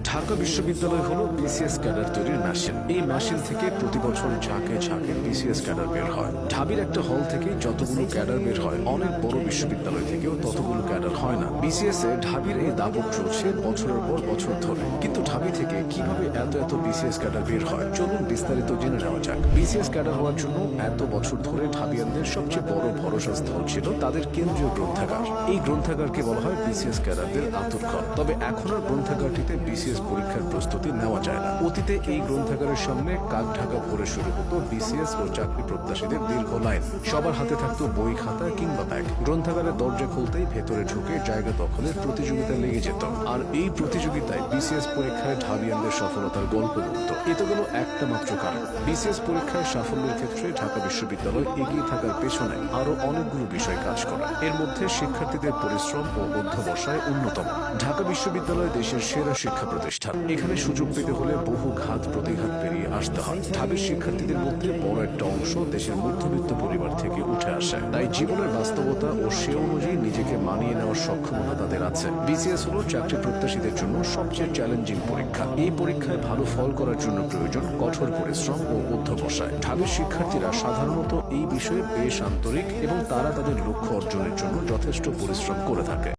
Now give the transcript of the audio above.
ঢাকা বিশ্ববিদ্যালয় হলো BCS cadre তৈরির মেশিন। এই মেশিন থেকে প্রতি বছর ঝাঁকে ঝাঁকে বিসিএস ক্যাডার বের হয়। ঢাবির একটা হল থেকে যতগুলো ক্যাডার বের হয়, অনেক বড় বিশ্ববিদ্যালয় থেকেও ততগুলো ক্যাডার হয় না। বিসিএস এ ঢাবির এই দাপট চলছে বছরের পর বছর ধরে। কিন্তু ঢাবি থেকে কিভাবে এত বিসিএস ক্যাডার বের হয়, চলুন বিস্তারিত জেনে নেওয়া যাক। বিসিএস ক্যাডার হওয়ার জন্য এত বছর ধরে ঢাবিয়ানদের সবচেয়ে বড় ভরসা স্থল ছিল তাদের কেন্দ্রীয় গ্রন্থাগার। এই গ্রন্থাগারকে বলা হয় বিসিএস ক্যাডারদের আঁতুড়ঘর। তবে এখন আর গ্রন্থাগারটিতে বিসিএস পরীক্ষার প্রস্তুতি নেওয়া যায় না। অতীতে এই গ্রন্থাগারের সামনে কাক ঢাকা ভরে শুরু হতো বিসিএস ও চাকরি প্রত্যাশীদের দীর্ঘ লাইন। সবার হাতে থাকতো বই, খাতা কিংবা ব্যাগ। গ্রন্থাগারের দরজা খুলতেই ভেতরে ঢুকে জায়গা দখলের প্রতিযোগিতা লেগে যেত। আর এই প্রতিযোগিতায় বিসিএস পরীক্ষায় ঢাবিয়ানদের সফলতার গল্প বলতো। এ তো গেল একটা মাত্র কারণ। বিসিএস পরীক্ষায় সাফল্যের ক্ষেত্রে ঢাকা বিশ্ববিদ্যালয় এগিয়ে থাকার পেছনে আরো অনেকগুলো বিষয় কাজ করা। এর মধ্যে শিক্ষার্থীদের পরিশ্রম ও অধ্যবসায় অন্যতম। ঢাকা বিশ্ববিদ্যালয় দেশের সেরা শিক্ষা প্রতিষ্ঠান। এখানে সুযোগ পেতে হলে বহু ঘাত প্রতিঘাত পেরিয়ে আসতে হয়। ঢাবির শিক্ষার্থীদের মধ্যে বড় একটা অংশ দেশের মধ্যবিত্ত পরিবার থেকে উঠে আসে। তাই জীবনের বাস্তবতা ও সে অনুযায়ী নিজেকে মানিয়ে নেওয়ার সক্ষমতা তাদের আছে। বিসিএস হলো চাকরি প্রত্যাশীদের জন্য সবচেয়ে চ্যালেঞ্জিং পরীক্ষা। এই পরীক্ষায় ভালো ফল করার জন্য প্রয়োজন কঠোর পরিশ্রম ও অধ্যবসায়। ঢাবির শিক্ষার্থীরা সাধারণত এই বিষয়ে বেশ আন্তরিক এবং তারা তাদের লক্ষ্য অর্জনের জন্য যথেষ্ট পরিশ্রম করে থাকে।